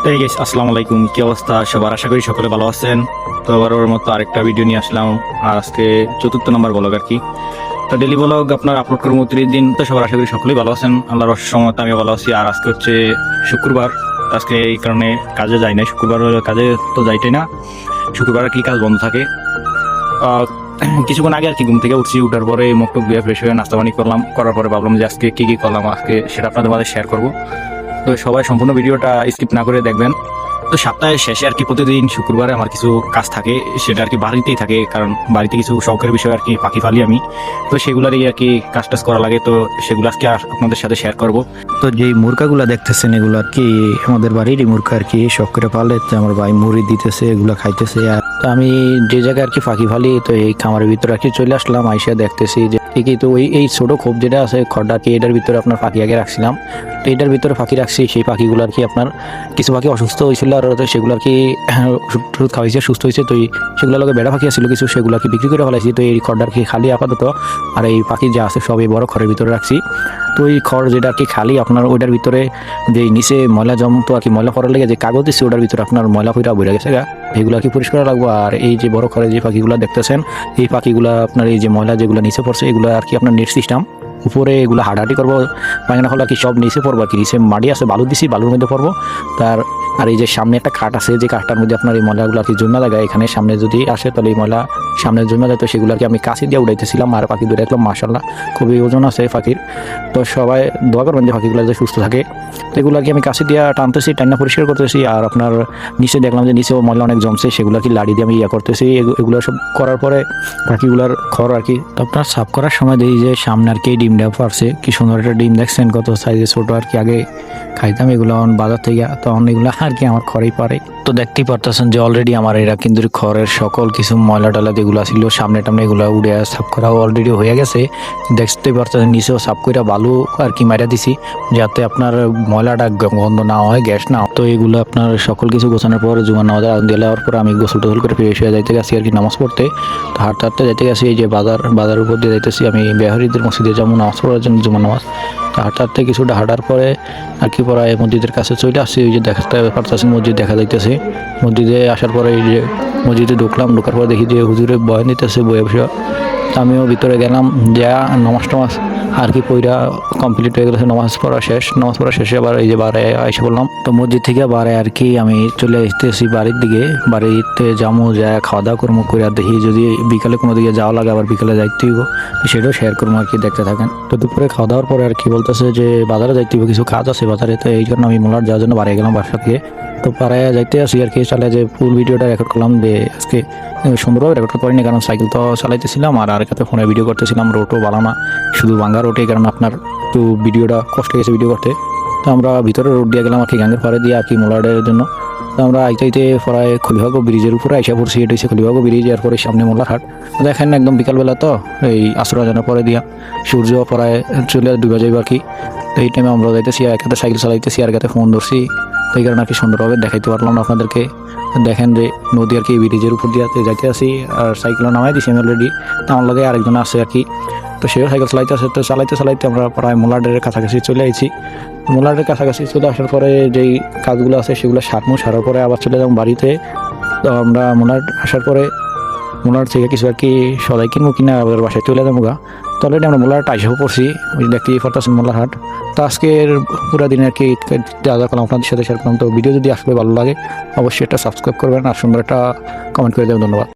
তো এই guys, আসসালামু আলাইকুম। কি অবস্থা সবার? আশা করি সকলে ভালো আছেন। তো ওর মতো আরেকটা ভিডিও নিয়ে আসলাম, আর আজকে 4th নম্বর ব্লগ আর কি। তো ডেলি ব্লগ আপনার আপলোড করবো 30 দিন। তো সবার আশা করি সকলেই ভালো আছেন, আল্লাহর অশেষ রহমতে আমি ভালো আছি। আর আজকে হচ্ছে শুক্রবার, আজকে এই কারণে কাজে যাই না। শুক্রবার কাজে তো যাইটাই না, শুক্রবার আর কি কাজ বন্ধ থাকে। কিছুক্ষণ আগে আর কি ঘুম থেকে উঠছি, উঠার পরে মুখ টুক ধুয়ে ফ্রেশ হয়ে নাস্তা পানি করলাম, করার পরে ভাবলাম যে আজকে কি কি করলাম আজকে সেটা আপনাদের মাঝে শেয়ার করবো। তো সবাই সম্পূর্ণ ভিডিওটা স্কিপ না করে দেখবেন। তো সপ্তাহের শেষে আর কি প্রতিদিন শুক্রবারে আমার কিছু কাজ থাকে, সেটা আর কি বাড়িতেই থাকে, কারণ বাড়িতে কিছু শখের বিষয় আর কি পাখি ফালি আমি। তো সেগুলারই আর কি কাজ টাজ করা লাগে, তো সেগুলো আজকে আপনাদের সাথে শেয়ার করব। তো যেই মুরগাগুলা দেখতেছেন এগুলো আর কি আমাদের বাড়িরই মুরগা আর কি, শখ করে পালে। তো আমার ভাই মুড়ি দিতেছে, এগুলা খাইতেছে। আর তো আমি যে জায়গায় আর কি পাখি ফালি, তো এই খামারের ভিতরে আর কি চলে আসলাম, আইসা দেখতেছি যে ঠিকই তো এই ছোট খোপ যেটা আছে খড়টা আর কি, এটার ভিতরে আপনার পাখি আগে রাখছিলাম। তো এটার ভিতরে পাখি রাখছি, সেই পাখিগুলো আর কি আপনার কিছু পাখি অসুস্থ হয়েছিল, আর সেগুলো আর কি ওষুধ খাওয়াইছে, সুস্থ হয়েছে। তো সেগুলোর লগে বেড়া পাখি ছিল কিছু, সেগুলো আর কি বিক্রি করে ফেলাইছি। তো এই খড়টা আর কি খালি আপাতত, আর এই পাখি যা আছে সব এই বড় খড়ের ভিতরে রাখছি। তো এই খড় যেটা আর কি খালি আপনার ওইটার ভিতরে যে নিচে ময়লা জমতো আর কি, ময়লা করার লেগে যে কাগজ দিচ্ছে ওটার ভিতরে আপনার ময়লা ফইরা বইরা গেছে গা, এগুলো আর কি পরিষ্কার রাখবো। আর এই যে বড় খড়ে যে পাখিগুলো দেখতেছেন, এই পাখিগুলো আপনার এই যে ময়লা যেগুলো নিচে পড়ছে এগুলো আর কি আপনার নেট সিস্টেম, উপরে এগুলো হাঁটাহাঁটি করবো, পায়খানা হলে আর কি সব নিচে পড়বো আর কি। নিচে মাটি আছে, বালু দিছি, বালুর মধ্যে পড়বো। তার আর এই যে সামনে একটা খাট আছে, যে খাটটার মধ্যে আপনার এই ময়লাগুলো আর কি জমা লাগায়, এখানে সামনে যদি আসে তাহলে এই ময়লা সামনে জমা যায়। তো সেগুলো আর কি আমি কাছে দিয়ে উড়াইতেছিলাম, আর পাখি দূরে দেখলাম মাশাআল্লাহ খুবই ওজন আছে পাখির। তো সবাই দোয়া করবেন যে পাখিগুলো যে সুস্থ থাকে। তো এগুলো আর কি আমি কাছে দিয়ে টানতেছি, টান্না পরিষ্কার করতেছি। আর আপনার নিচে দেখলাম যে নিচেও ময়লা অনেক জমছে, সেগুলো আর কি লাড়ি দিয়ে আমি করতেছি। এগুলো সব করার পরে পাখিগুলোর ঘর আর কি আপনার সাফ করার সময় দেখি যে সামনে আর কি ডিমটা পারছে, কি সুন্দর একটা ডিম দেখছেন, কত সাইজে ছোট আর কি। আগে খাইতাম এগুলো বাজার থেকে, তখন এগুলো আর কি আমার ঘরেই পারে। তো দেখতেই পারতেছেন যে অলরেডি আমার এরা কিন্তু খড়ের সকল কিছু ময়লা টয়লা যেগুলো ছিল সামনে টামনে এগুলো উড়ে সাফ করা অলরেডি হয়ে গেছে। দেখতেই পারতেছেন নিচেও সাফ করে বালু আর কি মাইরা দিছি, যাতে আপনার ময়লাটা গন্ধ না হয়, গ্যাস না হয়। তো এগুলো আপনার সকল কিছু গোছানোর পর জুমা নামাজ দেওয়ার পর আমি গোসল টোসল করে ফ্রেশ হয়ে যাইতে গেছি আর কি নামাজ পড়তে। তো হাঁটতে হাঁটতে যাইতে গেছি, এই যে বাজার উপর দিয়ে যাইতেছি আমি বেহারিদের মসজিদে যেমন নামাজ পড়ার জন্য জুমা নামাজ। তো হাঁটতে হাঁটতে কিছুটা হাঁটার পরে আর কি প্রায় মসজিদের কাছে চলে আসছি। ওই যে দেখাতে পারতেছি মসজিদ দেখা যাইতেছে। মসজিদে আসার পরে এই যে মসজিদে ঢুকলাম, ঢোকার পরে দেখি যে হুজুরে বয় নিতেছে, বয়ে বসে। আমিও ভিতরে গেলাম, যা নামাজ টামাজ আর কি পইরা কমপ্লিট হয়ে গেছে। নামাজ পড়া শেষে আবার এই যে বারে এসে বললাম। তো মসজিদ থেকে বারে আর কি আমি চলে আসতেছি বাড়ির দিকে। বাড়িতে যাবো, যা খাওয়া দাওয়া করবো, করে দেখি যদি বিকালে কোনো দিকে যাওয়া লাগে, আবার বিকালে যাইতে হইব, সেটাও শেয়ার করবো আর কি, দেখতে থাকেন। তো দুপুরে খাওয়া দাওয়ার পরে আর কি বলতেছে যে বাজারে যাইতে হইব, কিছু কাজ আছে বাজারে। তো এই জন্য আমি মোলার যাওয়ার জন্য বাড়ি গেলাম বাসা থেকে। তো পাড়ায় যাইতে আসি আর কি, চালে যে ফুল ভিডিওটা রেকর্ড করলাম। যে আজকে সুন্দরভাবে রেকর্ড করতে পারিনি, কারণ সাইকেল তো চালাইতেছিলাম, আর আরেকটাতে ফোনে ভিডিও করতেছিলাম। রোডও ভালো না, শুধু ভাঙ্গা রোডে, কারণ আপনার একটু ভিডিওটা কষ্ট হয়েছে ভিডিও করতে। তো আমরা ভিতরে রোড দিয়ে গেলাম আর কি, গাঙ্গের পাড়ে দিয়ে আর কি মোলারের জন্য। তো আমরা আইতে প্রায় খলিবাগো ব্রিজের উপরে আইসা পড়ছি। এটা হচ্ছে খলিবাগো ব্রিজ, এর পরে সামনে মোল্লার হাট। দেখেন একদম বিকালবেলা, তো এই আশ্রয় জানার পরে দিয়া সূর্য প্রায় চলে ডুবে যাইব আর কি। তো এই টাইমে আমরা যাইতেছি, এক হাতে সাইকেল চালাইতেছি আর এক হাতে ফোন ধরছি। তো এই কারণে আর কি সুন্দরভাবে দেখাইতে পারলাম না আপনাদেরকে। দেখেন যে নদী আর কি ব্রিজের উপর দিয়ে যাইতে আসি, আর সাইকেলও নামাই দিছি আমি অলরেডি। তো আমার লগে আরেকজন আছে আর কি, তো সেও সাইকেল চালাইতে আসে। তো চালাইতে আমরা প্রায় মোলাডের কাছাকাছি চলে আইছি। মোলাডের কাছাকাছি চলে আসার পরে যেই কাজগুলো আছে সেগুলো সারার পরে আবার চলে যাবো বাড়িতে। তো আমরা মোলাড আসার পরে মোলার থেকে কিছু আর কি সদাই কিনবো, কিনা আবার বাসায় চলে যাবো গা। তো অলরেডি আমরা মোলার টাইসেও পড়ছি, ওই দেখতেই পারতেছেন মোলার হাট। তো আজকের পুরো দিন আর কি যা যা করলাম আপনাদের সাথে শেয়ার করলাম। তো ভিডিও যদি আসলে ভালো লাগে অবশ্যই একটা সাবস্ক্রাইব করবেন, আর সুন্দর একটা কমেন্ট করে দেবেন। ধন্যবাদ।